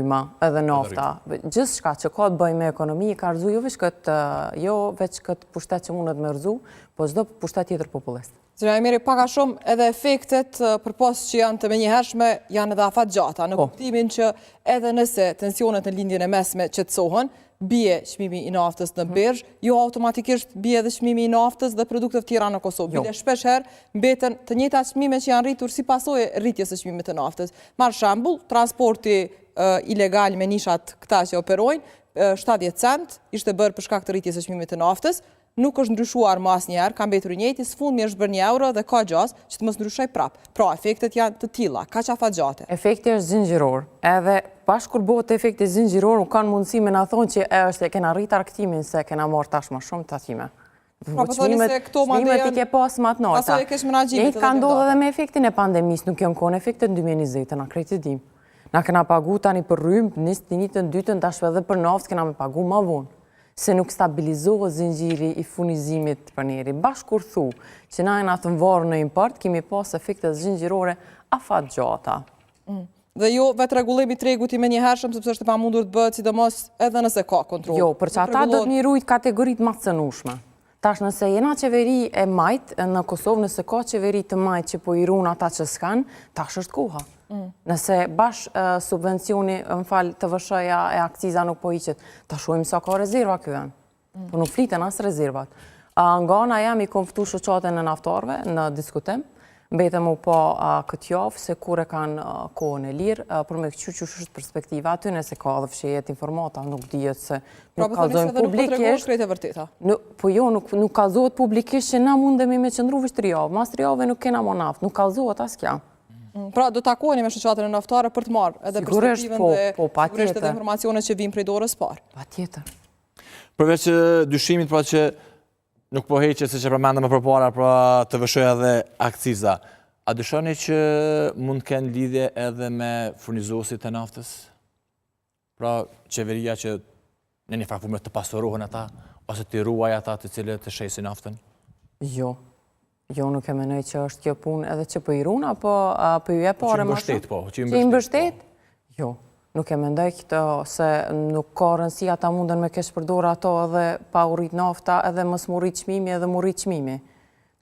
edhe nafta. Gjithë shka që ka të bëj me ekonomi, ka rëzu jo veç këtë pushtet që mundet me rëzu, po çdo pushtet tjetër popullist. Zëra Emiri, paka shumë edhe efektet për pos që janë të menjëhershme janë edhe afatgjata, në kuptimin që edhe nëse tensionet në lindjen e mesme qetësohen, bie çmimi i naftës në birgj, jo automatikisht bie edhe çmimi i naftës dhe produkteve tjera në Kosovë. Bile shpesh herë mbeten të njëjta çmime që janë rritur si pasojë rritjes së çmimit të naftës. Marr shembull, transporti ilegal me nishat këta që operojnë, 70 cent ishte bërë për shkak të rritjes së çmimit të naftës, nuk është ndryshuar më asnjëherë, ka mbetur i njëjti, sfundmi është bërë €1 dhe ka gjas që të mos ndryshojë prapë. Pra, efektet janë të tilla, kaq afatgjate. Efekti është zinxhiror. Edhe bashkë kur bëhet efekti zinxhiror, kanë mundësi me na thonë që e kena rrit argëtimin se kena marrë tash më shumë tatime. Pra, po thoni se këto çmimet i ke pas më të nota. Pastaj e kesh menaxhimit edhe. Ka ndodhur edhe me efektin e pandemisë, nuk janë kohën efektet në 2020, na kreditim. Na kena pagu tani për rrymë, ditën, dytën, tash edhe për naftë kena me pagu më vonë. Se nuk stabilizohet zinxhiri i furnizimit për njeri. Bashkë kur thu që na jena të varur në import, kemi pas efekte zinxhirore afatgjata. Dhe jo vetë rregullimi i tregut i menjëhershëm sepse është e pamundur të bëhet sidomos edhe nëse ka kontroll. Jo, për që ata do të mirujt kategoritë më të cënueshme. Tash nëse jena qeveri e majt në Kosovë, nëse ka qeveri të majt që po i ruan ata që s'kan, tash është koha. Nëse bash subvencioni, të vëshëja e akciza nuk po iqet, ta shohim sa ka rezerva kjo janë. Po nuk fliten as rezervat. Nga ana jam i konftu shoqatën e naftarëve në diskutim, mbetem u po këtë javë se kur e kanë kohën e lirë, për me këqyr që është perspektiva aty, nëse ka edhe fshejet informata, nuk dihet se nuk kalzojnë publikisht. Po jo, nuk kalzohet publikisht që na mundemi me qëndru vështë 3 javë, mas 3 javëve nuk kena mo naftë, nuk kalzohet as kja. Pra, do takoheni me shoqatën e naftare për të marrë edhe perspektivën dhe sigurisht edhe informacionet që vinë prej dorës parë. Patjetër. Përveç dyshimit pra që nuk po heqet se që përmendëm më përpara pra të vëshoja dhe akciza, a dyshoni që mund kenë lidhje edhe me furnizuesit e naftës? Pra, qeveria që në një farë të pasurohen ata, ose të ruaj ata të cilët të shesin naftën? Jo. Jo, nuk e menoj që është kjo punë edhe që për i runa, po ju e pare ma shumë. Që i mbështet? Jo, nuk e mendoj këto se nuk ka rëndësi ata mundën me kesh përdora ato edhe pa u rrit nafta edhe mës mu rrit qmimi edhe mu rrit qmimi.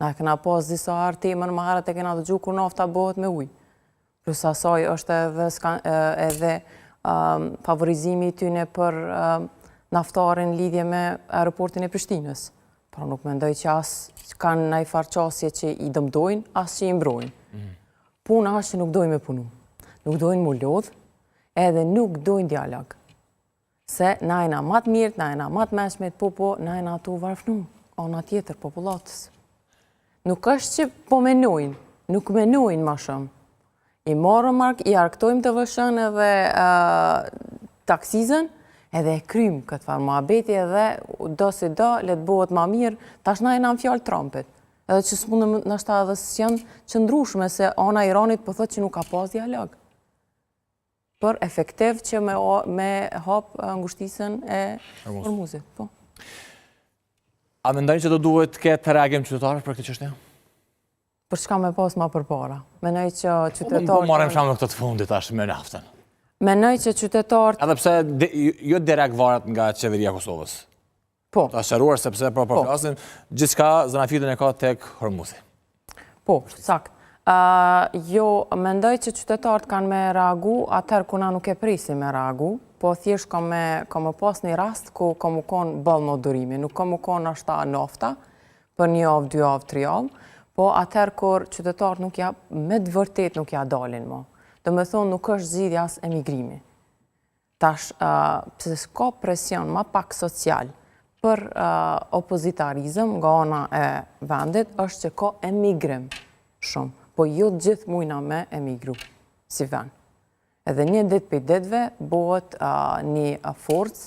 Na kena pas disa arë temën më herët e kena të gju kur nafta bëhet me ujë. Plus asaj është edhe favorizimi i tyne për naftarin lidhje me aeroportin e Prishtinës. Pra nuk mendoj që asë kanë nëjë farqasje që i dëmdojnë, asë që i mbrojnë. Puna është që nuk dojnë me punu. Nuk dojnë mu lodhë, edhe nuk dojnë dialog. Se na jena matë mirët, na jena matë meshmet, po, na jena tu varfnu, ona tjetër popullatës. Nuk është që po menojnë, nuk menojnë ma shumë. I marëm i arktojmë të vëshën edhe taksizën, edhe e krymë këtë farë muhabeti edhe do si do, letë bëhet ma mirë, tash na jena në fjallë Trumpit. Edhe që së mundë nështë edhe së janë qëndrushme se ana Iranit po thot që nuk ka pas dialog. Për efektiv që me hapë ngushtisën e Hormuzit. A mendojnë që do duhet këtë reagim qytetarë për këtë qështja? Për çka me pas ma përpara. Menoj që qytetarë... Po marrem shamë në këtë të fundit ashtë me naftën. Menoj që qytetarët... Edhe pse jo direkt varet nga qeveria Kosovës. Po. Ta shëruar sepse po përflasin, gjithçka zanafitën e ka tek Hormuzi. Po, sakt. Jo, mendoj që qytetarët kanë me reagu, atëherë ku na nuk e prisi me reagu, po thjesht ka me pas një rast ku ka mu konë bëllë në durimi, nuk ka mu konë ashta nafta, për 1 javë, 2 javë, 3 javë, po atëherë kur qytetarët me të vërtet nuk ja dalin mo. Dhe me thonë nuk është zgjidhja as emigrimi. Tash, pëse s'ka presion ma pak social për opozitarizëm nga ana e vendit, është që ka emigrim shumë, po jo gjithë mujna me emigru si vend. Edhe një dit për ditve bëhet një forcë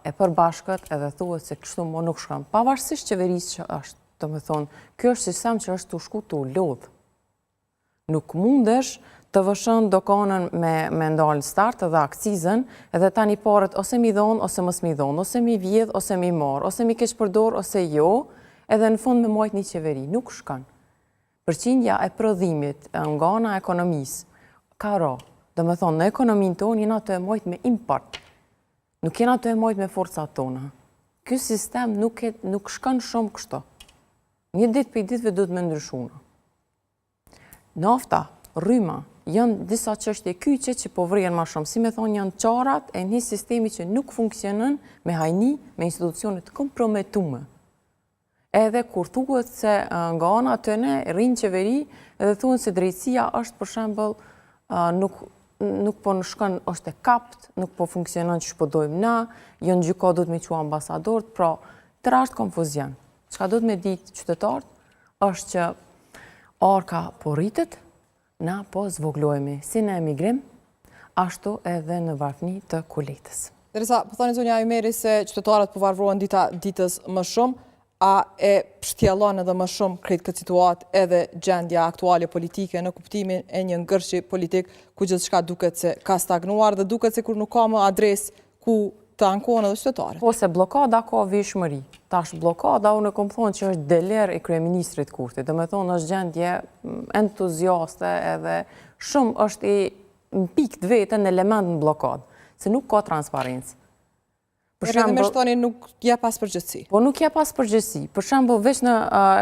e përbashkët edhe thuhet se kështu mo nuk shkon. Pavarësisht qeverisë që është, dhe me thonë, kjo është sistem që është të shku të lodhë. Nuk mundesh të vëshën dokanën me ndalë start edhe akcizën, edhe tani parët ose mi dhonë, ose mës mi dhonë, ose mi vjedh, ose mi marë, ose mi kesh përdor, ose jo, edhe në fund me majtë një qeveri. Nuk shkan. Përqindja e prodhimit nga ana ekonomisë, ka ra, Do me thonë, në ekonominë tonë jena të e mojt me import. Nuk jena të e mojt me forcat tona. Ky sistem nuk shkon shumë kështu. Një ditë për ditëve duhet me ndryshuna. Nafta, rryma, janë disa çështje kyçe që po vrihen më shumë. Si me thonë, janë qarat e një sistemi që nuk funksionon me hajni, me institucione të komprometume. Edhe kur thuhet se nga ana tëne rrinë qeveri, edhe thuhen se drejtësia është për shembull nuk po në shkon, është e kapt, nuk po funksionon që shpodojmë na, janë gjyka duhet me qua ambasadorët, pra të rasht konfuzion. Çka duhet me ditë qytetarët është që arka po rritet, na po zvoglohemi si në emigrim, ashtu edhe në varfëni të kuletës. Derisa, po thoni zonja Ajmeri se qytetarët po varrohen ditës më shumë, a e pështjellon edhe më shumë krejt këtë situatë edhe gjendja aktuale politike në kuptimin e një ngërshi politik ku gjithçka duket se ka stagnuar dhe duket se kur nuk ka më adresë ku të ankohen edhe qytetarët. Po se blokada ka vishmëri. Tash blokada unë kom thonë që është deler i kryeministrit Kurti. Do me thonë është gjendje entuziaste edhe shumë është në pikë të vetën element në blokadë, se nuk ka transparencë. Edhe me shtoni nuk jep pas përgjithësi. Po nuk jep pas përgjithësi. Për shembull, veç në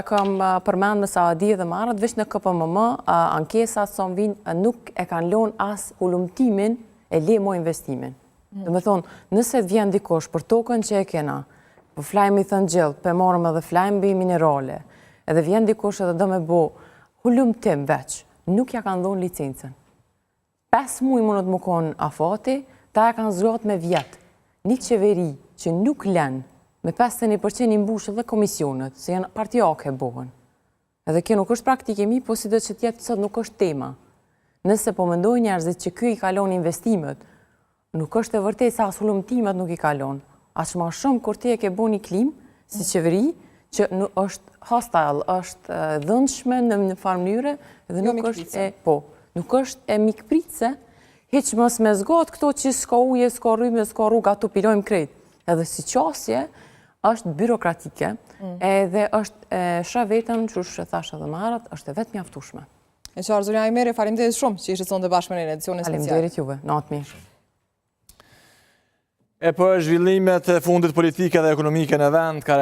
kam përmend me Saadi dhe Marat, veç në KPMM, ankesat sa vinë nuk e kanë lënë as ulumtimin e lemo investimin. Do me thonë, nëse të vjen dikosh për tokën që e kena, për flajmë i thënë gjellë, për morëm edhe flajmë bi minerale, edhe vjen dikosh edhe do me bo ulumtim veç, nuk ja kanë dhonë licencën. 5 muaj mundët më konë afati, ta ja kanë zgjat me vjetë. Një qeveri që nuk lenë me 51% i mbushë dhe komisionet, se janë partijake bohen. Edhe kjo nuk është praktike mi, po si dhe që tjetë sot nuk është tema. Nëse po mendoj njerëzit që kjo i kalon investimet, nuk është e vërtet se as hulumtimet nuk i kalon. As ma shumë kur ti e ke bo një klim, si qeveri, që është hostile, është dhëndshme në një farë mënyre, dhe nuk është e mikpritse, heq mës me zgot këto që s'ka uje, s'ka rrymë, s'ka rruga, tu pilojmë krejt. Edhe si qasje është byrokratike, edhe është shra vetëm, që është thashe dhe marat, është e vetë mjaftushme. E qarë, zonja Ajmeri, faleminderit shumë që ishte sonde bashkë me në edicionin special. Faleminderit juve, natë mirë. E për zhvillimet e fundit politike dhe ekonomike në vend, ka